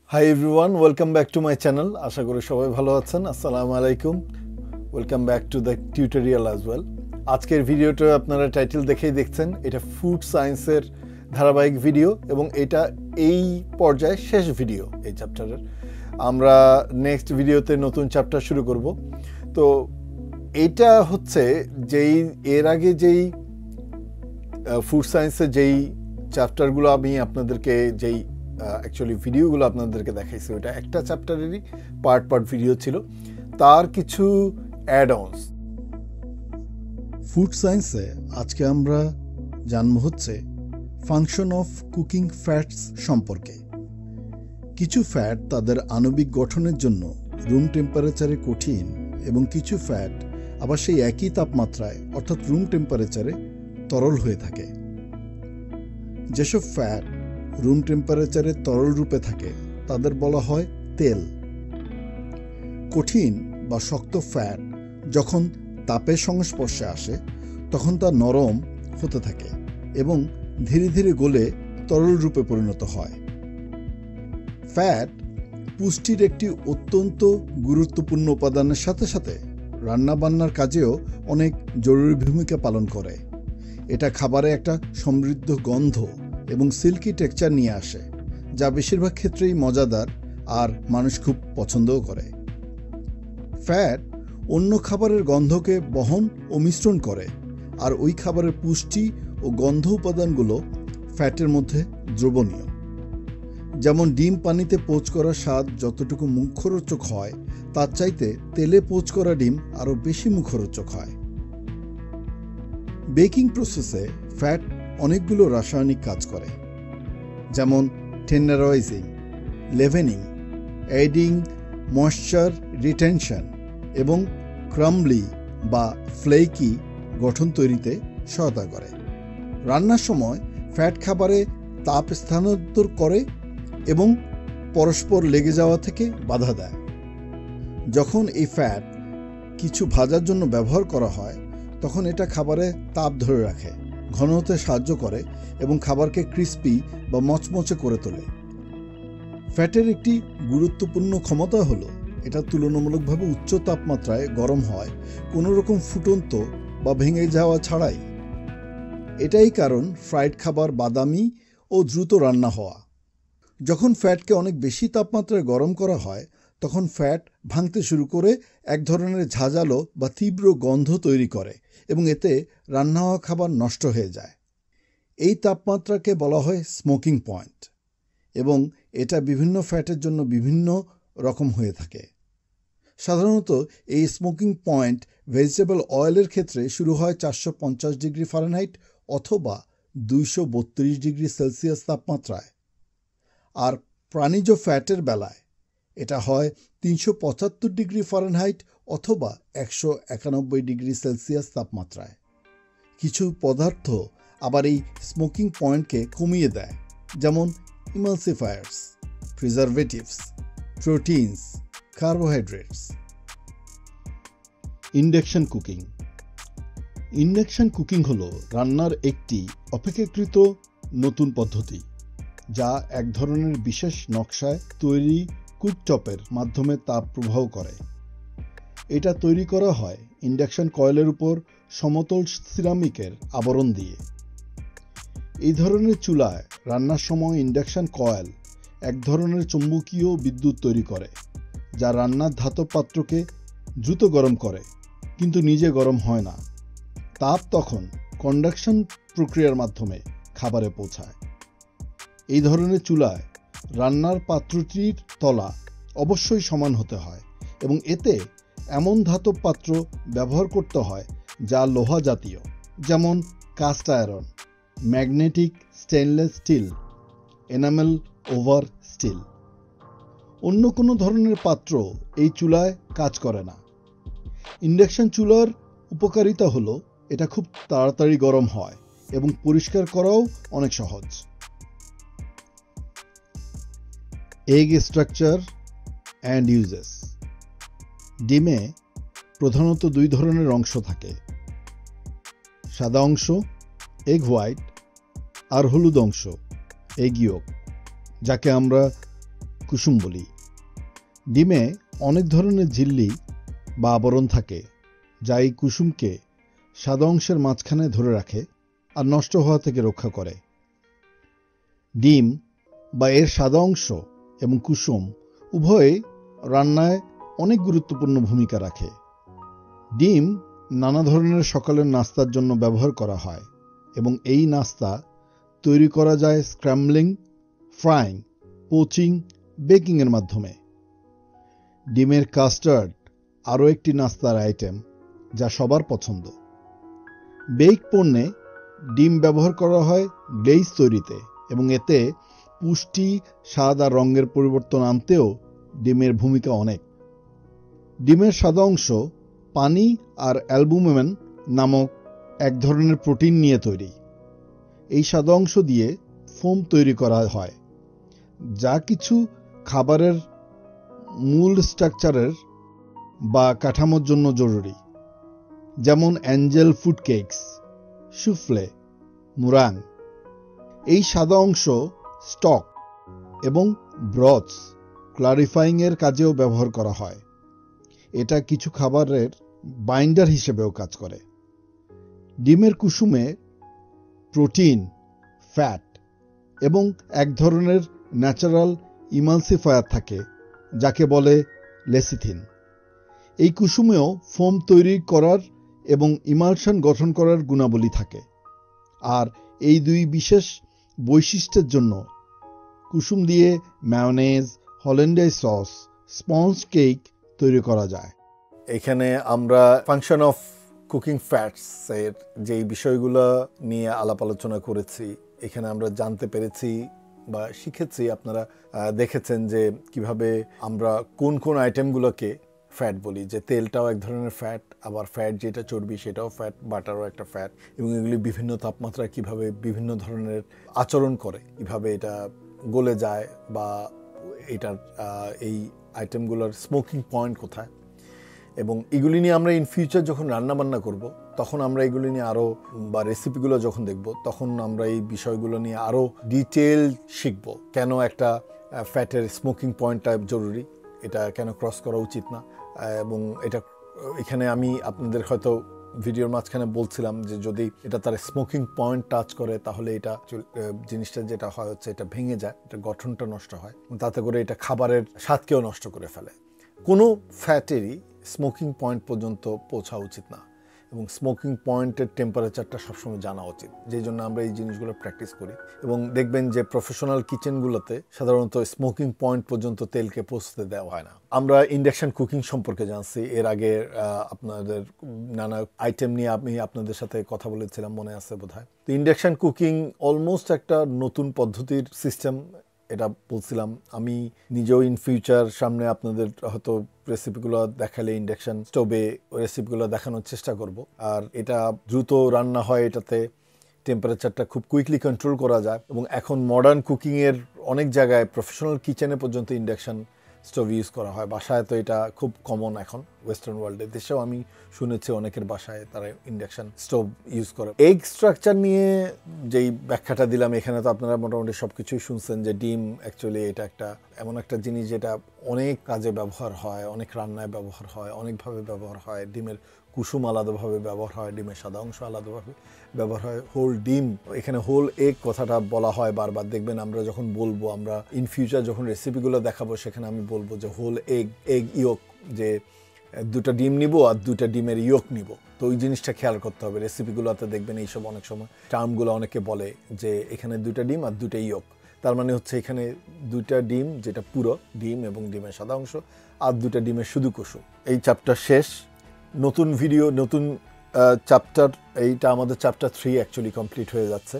Hi everyone, welcome back to my channel. আশা করি সবাই ভালো আছেন। আসসালামু আলাইকুম। Welcome back to the tutorial as well. আজকের ভিডিওটা আপনারা টাইটেল দেখেই দেখছেন, এটা ফুড সায়েন্সের ধারাবাহিক ভিডিও এবং এটা এই পর্যায়ে শেষ ভিডিও এই চ্যাপ্টারের। আমরা নেক্সট ভিডিওতে নতুন চ্যাপ্টার শুরু করব। তো এটা হচ্ছে এর আগে যেই ফুড সায়েন্সের যেই চ্যাপ্টারগুলো আমি আপনাদেরকে অ্যাকচুয়ালি ভিডিওগুলো আপনাদেরকে দেখাইছি, ওটা একটা চ্যাপ্টারেরই পার্ট ভিডিও ছিল, তার কিছু অ্যাড অনস। ফুড সায়েন্সে আজকে আমরা জানব হচ্ছে ফাংশন অফ কুকিং ফ্যাটস সম্পর্কে। কিছু ফ্যাট তাদের আণবিক গঠনের জন্য রুম টেম্পারেচারে কঠিন এবং কিছু ফ্যাট আবার সেই একই তাপমাত্রায় অর্থাৎ রুম টেম্পারেচারে তরল হয়ে থাকে। যেসব ফ্যাট রুম টেম্পারেচারে তরল রূপে থাকে তাদের বলা হয় তেল। কঠিন বা শক্ত ফ্যাট যখন তাপের সংস্পর্শে আসে তখন তা নরম হতে থাকে এবং ধীরে ধীরে গলে তরল রূপে পরিণত হয়। ফ্যাট পুষ্টির একটি অত্যন্ত গুরুত্বপূর্ণ উপাদানের সাথে সাথে রান্নাবান্নার কাজেও অনেক জরুরি ভূমিকা পালন করে। এটা খাবারে একটা সমৃদ্ধ গন্ধ এবং সিল্কি টেক্সচার নিয়ে আসে, যা বেশিরভাগ ক্ষেত্রেই মজাদার আর মানুষ খুব পছন্দও করে। ফ্যাট অন্য খাবারের গন্ধকে বহন ও মিশ্রণ করে, আর ওই খাবারের পুষ্টি ও গন্ধ উপাদানগুলো ফ্যাটের মধ্যে দ্রবণীয়। যেমন ডিম পানিতে পোচ করা স্বাদ যতটুকু মুখরোচক হয়, তার চাইতে তেলে পোচ করা ডিম আরও বেশি মুখরোচক হয়। বেকিং প্রসেসে ফ্যাট অনেকগুলো রাসায়নিক কাজ করে, যেমন টেন্ডারাইজিং, লেভেনিং, এডিং ময়েশ্চার রিটেনশন এবং ক্রাম্বলি বা ফ্লেকি গঠন তৈরিতে সহায়তা করে। রান্নার সময় ফ্যাট খাবারে তাপ স্থানান্তর করে এবং পরস্পর লেগে যাওয়া থেকে বাধা দেয়। যখন এই ফ্যাট কিছু ভাজার জন্য ব্যবহার করা হয় তখন এটা খাবারে তাপ ধরে রাখে, ঘন হতে সাহায্য করে এবং খাবারকে ক্রিস্পি বা মচমচে করে তোলে। ফ্যাটের একটি গুরুত্বপূর্ণ ক্ষমতা হলো এটা তুলনামূলকভাবে উচ্চ তাপমাত্রায় গরম হয় কোনো রকম ফুটন্ত বা ভেঙে যাওয়া ছাড়াই। এটাই কারণ ফ্রাইড খাবার বাদামি ও দ্রুত রান্না হওয়া। যখন ফ্যাটকে অনেক বেশি তাপমাত্রায় গরম করা হয় তখন ফ্যাট ভাঙতে শুরু করে এক ধরনের ঝাঁঝালো বা তীব্র গন্ধ তৈরি করে এবং এতে রান্না হওয়া খাবার নষ্ট হয়ে যায়। এই তাপমাত্রাকে বলা হয় স্মোকিং পয়েন্ট এবং এটা বিভিন্ন ফ্যাটের জন্য বিভিন্ন রকম হয়ে থাকে। সাধারণত এই স্মোকিং পয়েন্ট ভেজিটেবল অয়েলের ক্ষেত্রে শুরু হয় 450 ডিগ্রি ফারেনহাইট অথবা 232 ডিগ্রি সেলসিয়াস তাপমাত্রায়, আর প্রাণীজ ফ্যাটের বেলায় এটা হয় 375 ডিগ্রি ফারেনহাইট অথবা 191 ডিগ্রি সেলসিয়াস তাপমাত্রায়। কিছু পদার্থ আবার এই স্মোকিং পয়েন্টকে কমিয়ে দেয়, যেমন emulsifiers, preservatives, proteins, carbohydrates. Induction cooking. Induction cooking হলো রান্নার একটি অপেক্ষাকৃত নতুন পদ্ধতি, যা এক ধরনের বিশেষ নকশায় তৈরি কুকটপের মাধ্যমে তাপ প্রবাহ করে। এটা তৈরি করা হয় ইন্ডাকশন কয়েলের উপর সমতল সিরামিকের আবরণ দিয়ে। এই ধরনের চুলায় রান্নার সময় ইন্ডাকশন কয়েল এক ধরনের চৌম্বকীয় বিদ্যুৎ তৈরি করে, যা রান্নার ধাতব পাত্রকে দ্রুত গরম করে কিন্তু নিজে গরম হয় না। তাপ তখন কন্ডাকশন প্রক্রিয়ার মাধ্যমে খাবারে পৌঁছায়। এই ধরনের চুলায় রান্নার পাত্রটির তলা অবশ্যই সমান হতে হয় এবং এতে এমন ধাতব পাত্র ব্যবহার করতে হয় যা লোহা জাতীয়, যেমন cast iron, magnetic stainless steel, enamel over steel. অন্য কোনো ধরনের পাত্র এই চুলায় কাজ করে না। ইন্ডাকশন চুলার উপকারিতা হলো এটা খুব তাড়াতাড়ি গরম হয় এবং পরিষ্কার করাও অনেক সহজ। Egg structure and uses. ডিমে প্রধানত দুই ধরনের অংশ থাকে, সাদা অংশ এগ হোয়াইট আর হলুদ অংশ এগ ইয়োক, যাকে আমরা কুসুম বলি। ডিমে অনেক ধরনের ঝিল্লি বা আবরণ থাকে যা এই কুসুমকে সাদা অংশের মাঝখানে ধরে রাখে আর নষ্ট হওয়া থেকে রক্ষা করে। ডিম বা এর সাদা অংশ এবং কুসুম উভয়ই রান্নায় অনেক গুরুত্বপূর্ণ ভূমিকা রাখে। ডিম নানা ধরনের সকালের নাস্তার জন্য ব্যবহার করা হয় এবং এই নাস্তা তৈরি করা যায় স্ক্র্যাম্বলিং, ফ্রাইং, পোচিং, বেকিংয়ের মাধ্যমে। ডিমের কাস্টার্ড আরও একটি নাস্তার আইটেম যা সবার পছন্দ। বেক পণ্যে ডিম ব্যবহার করা হয় গ্লেজ তৈরিতে এবং এতে পুষ্টি, স্বাদ আর রঙের পরিবর্তন আনতেও ডিমের ভূমিকা অনেক। ডিমের সাদা অংশ পানি আর অ্যালবুমিন নামক এক ধরনের প্রোটিন নিয়ে তৈরি। এই সাদা অংশ দিয়ে ফোম তৈরি করা হয়, যা কিছু খাবারের মূল স্ট্রাকচারের বা কাঠামোর জন্য জরুরি, যেমন অ্যাঞ্জেল ফুড কেকস, সুফলে, মুরাং। এই সাদা অংশ স্টক এবং ব্রথস ক্লারিফাইংয়ের কাজেও ব্যবহার করা হয়। এটা কিছু খাবারের বাইন্ডার হিসেবেও কাজ করে। ডিমের কুসুমে প্রোটিন, ফ্যাট এবং এক ধরনের ন্যাচারাল ইমালসিফায়ার থাকে যাকে বলে লেসিথিন। এই কুসুমেও ফোম তৈরি করার এবং ইমালশন গঠন করার গুণাবলী থাকে। আর এই দুই বিশেষ বৈশিষ্ট্যের জন্য কুসুম দিয়ে মায়োনেজ, হল্যান্ডাইজ সস, স্পঞ্জ কেক তৈরি করা যায়। এখানে আমরা ফাংশন অফ কুকিং ফ্যাটস এর যেই বিষয়গুলো নিয়ে আলাপ আলোচনা করেছি, এখানে আমরা জানতে পেরেছি বা শিখেছি, আপনারা দেখেছেন যে কিভাবে আমরা কোন কোন আইটেমগুলোকে ফ্যাট বলি, যে তেলটাও এক ধরনের ফ্যাট, আবার ফ্যাট যেটা চর্বি সেটাও ফ্যাট, বাটারও একটা ফ্যাট, এবং এগুলি বিভিন্ন তাপমাত্রায় কিভাবে বিভিন্ন ধরনের আচরণ করে, কিভাবে এটা গলে যায় বা এটার এই আইটেমগুলোর স্মোকিং পয়েন্ট কোথায়। এবং এগুলি নিয়ে আমরা ইন ফিউচার যখন রান্নাবান্না করব তখন আমরা এগুলি নিয়ে আরও, বা রেসিপিগুলো যখন দেখব তখন আমরা এই বিষয়গুলো নিয়ে আরও ডিটেল শিখব। কেন একটা ফ্যাটের স্মোকিং পয়েন্টটা জরুরি, এটা কেন ক্রস করা উচিত না। এবং এটা এখানে আমি আপনাদের হয়তো ভিডিওর মাঝখানে বলছিলাম যে যদি এটা তার স্মোকিং পয়েন্ট টাচ করে তাহলে এটা জিনিসটা যেটা হয় হচ্ছে এটা ভেঙে যায়, এটা গঠনটা নষ্ট হয়, তাতে করে এটা খাবারের স্বাদকেও নষ্ট করে ফেলে। কোনো ফ্যাটেরই স্মোকিং পয়েন্ট পর্যন্ত পৌঁছা উচিত না এবং স্মোকিং পয়েন্টের টেম্পারেচারটা সবসময় জানা উচিত, যেই জন্য আমরা এই জিনিসগুলো প্র্যাকটিস করি। এবং দেখবেন যে প্রফেশনাল কিচেনগুলোতে সাধারণত স্মোকিং পয়েন্ট পর্যন্ত তেলকে পৌঁছতে দেওয়া হয় না। আমরা ইন্ডাকশন কুকিং সম্পর্কে জানছি, এর আগে আপনাদের নানা আইটেম নিয়ে আমি আপনাদের সাথে কথা বলেছিলাম, মনে আছে বোধহয়। তো ইন্ডাকশন কুকিং অলমোস্ট একটা নতুন পদ্ধতির সিস্টেম, এটা বলছিলাম। আমি নিজেও ইন ফিউচার সামনে আপনাদের হয়তো রেসিপিগুলো দেখালে ইন্ডাকশন স্টোভে রেসিপিগুলো দেখানোর চেষ্টা করব। আর এটা দ্রুত রান্না হয়, এটাতে টেম্পারেচারটা খুব কুইকলি কন্ট্রোল করা যায়। এবং এখন মডার্ন কুকিংয়ের অনেক জায়গায় প্রফেশনাল কিচেনে পর্যন্ত ইন্ডাকশন স্টোভ ইউজ করা হয়। বাসায় তো এটা খুব কমন এখন ওয়েস্টার্ন ওয়ার্ল্ডে, দেশেও আমি শুনেছি অনেকের বাসায় তারা ইন্ডাকশন স্টোভ ইউজ করে। এগ স্ট্রাকচার নিয়ে যেই ব্যাখ্যাটা দিলাম, এখানে তো আপনারা মোটামুটি সব কিছুই শুনছেন যে ডিম অ্যাকচুয়ালি এটা একটা এমন একটা জিনিস যেটা অনেক কাজে ব্যবহার হয়, অনেক রান্নায় ব্যবহার হয়, অনেকভাবে ব্যবহার হয়। ডিমের কুসুম আলাদাভাবে ব্যবহার হয়, ডিমের সাদা অংশ আলাদাভাবে ব্যবহার হয়, হোল ডিম, এখানে হোল এগ কথাটা বলা হয় বারবার। দেখবেন আমরা যখন বলবো, আমরা ইন ফিউচার যখন রেসিপিগুলো দেখাবো সেখানে আমি বলবো যে হোল এগ ইয়ক, যে দুটা ডিম নিব আর দুটা ডিমের ইয়ক নিব। তো ওই জিনিসটা খেয়াল করতে হবে রেসিপিগুলোতে। দেখবেন এইসব অনেক সময় টার্মগুলো অনেকে বলে যে এখানে দুটা ডিম আর দুটা ইয়ক, তার মানে হচ্ছে এখানে দুটা ডিম যেটা পুরো ডিম এবং ডিমের সাদা অংশ, আর দুটা ডিমের শুধু কুসুম। এই চ্যাপ্টার শেষ, নতুন ভিডিও, নতুন চ্যাপ্টার। এইটা আমাদের চ্যাপ্টার 3 অ্যাকচুয়ালি কমপ্লিট হয়ে যাচ্ছে।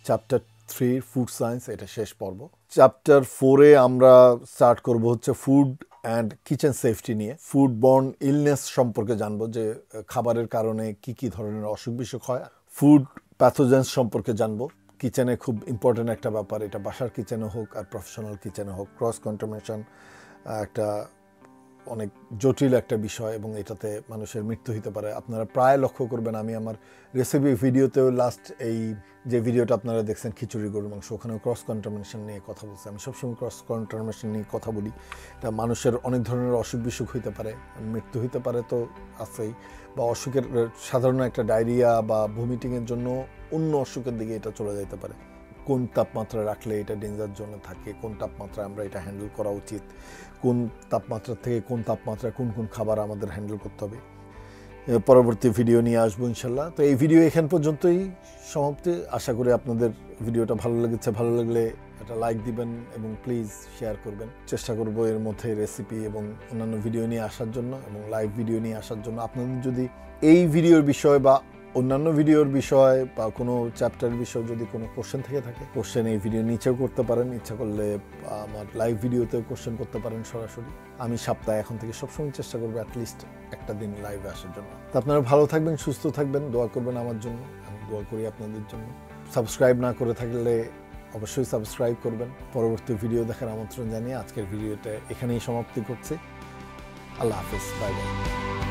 চ্যাপ্টার 3 ফুড সায়েন্স, এটা শেষ পর্ব। চ্যাপ্টার 4-এ আমরা স্টার্ট করব হচ্ছে ফুড অ্যান্ড কিচেন সেফটি নিয়ে। ফুড বর্ন ইলনেস সম্পর্কে জানবো, যে খাবারের কারণে কি কি ধরনের অসুখ বিসুখ হয়। ফুড প্যাথোজেন্স সম্পর্কে জানবো, কিচেনে খুব ইম্পর্টেন্ট একটা ব্যাপার, এটা বাসার কিচেনে হোক আর প্রফেশনাল কিচেনে হোক। ক্রস কন্টামিনেশন একটা অনেক জটিল একটা বিষয় এবং এটাতে মানুষের মৃত্যু হতে পারে। আপনারা প্রায় লক্ষ্য করবেন, আমি আমার রেসিপি ভিডিওতেও লাস্ট এই যে ভিডিওটা আপনারা দেখছেন খিচুড়ি গরুর মাংস, ওখানেও ক্রস কন্টামিনেশন নিয়ে কথা বলছি। আমি সবসময় ক্রস কন্টামিনেশন নিয়ে কথা বলি। এটা মানুষের অনেক ধরনের অসুখ বিসুখ হইতে পারে, মৃত্যু হইতে পারে তো আছেই, বা অসুখের সাধারণ একটা ডায়রিয়া বা ভমিটিংয়ের জন্য অন্য অসুখের দিকে এটা চলে যেতে পারে। কোন তাপমাত্রা রাখলে এটা ডেঞ্জার জোনে থাকে, কোন তাপমাত্রায় আমরা এটা হ্যান্ডেল করা উচিত, কোন তাপমাত্রা থেকে কোন তাপমাত্রায় কোন কোন খাবার আমাদের হ্যান্ডেল করতে হবে, পরবর্তী ভিডিও নিয়ে আসবো ইনশাল্লাহ। তো এই ভিডিও এখান পর্যন্তই সমাপ্তি। আশা করি আপনাদের ভিডিওটা ভালো লেগেছে। ভালো লাগলে একটা লাইক দিবেন এবং প্লিজ শেয়ার করবেন। চেষ্টা করব এর মধ্যে রেসিপি এবং অন্যান্য ভিডিও নিয়ে আসার জন্য এবং লাইভ ভিডিও নিয়ে আসার জন্য। আপনাদের যদি এই ভিডিওর বিষয় বা অন্যান্য ভিডিওর বিষয় বা কোনো চ্যাপ্টারের বিষয় যদি কোনো কোশ্চেন থেকে থাকে, কোশ্চেন এই ভিডিও নিচেও করতে পারেন। ইচ্ছা করলে আমার লাইভ ভিডিওতেও কোশ্চেন করতে পারেন সরাসরি। আমি সপ্তাহে এখন থেকে সবসময় চেষ্টা করবো অ্যাটলিস্ট একটা দিন লাইভে আসার জন্য। তো আপনারা ভালো থাকবেন, সুস্থ থাকবেন, দোয়া করবেন আমার জন্য, আমি দোয়া করি আপনাদের জন্য। সাবস্ক্রাইব না করে থাকলে অবশ্যই সাবস্ক্রাইব করবেন। পরবর্তী ভিডিও দেখার আমন্ত্রণ জানিয়ে আজকের ভিডিওটা এখানেই সমাপ্তি করছি। আল্লাহ হাফেজ, বাই বাই।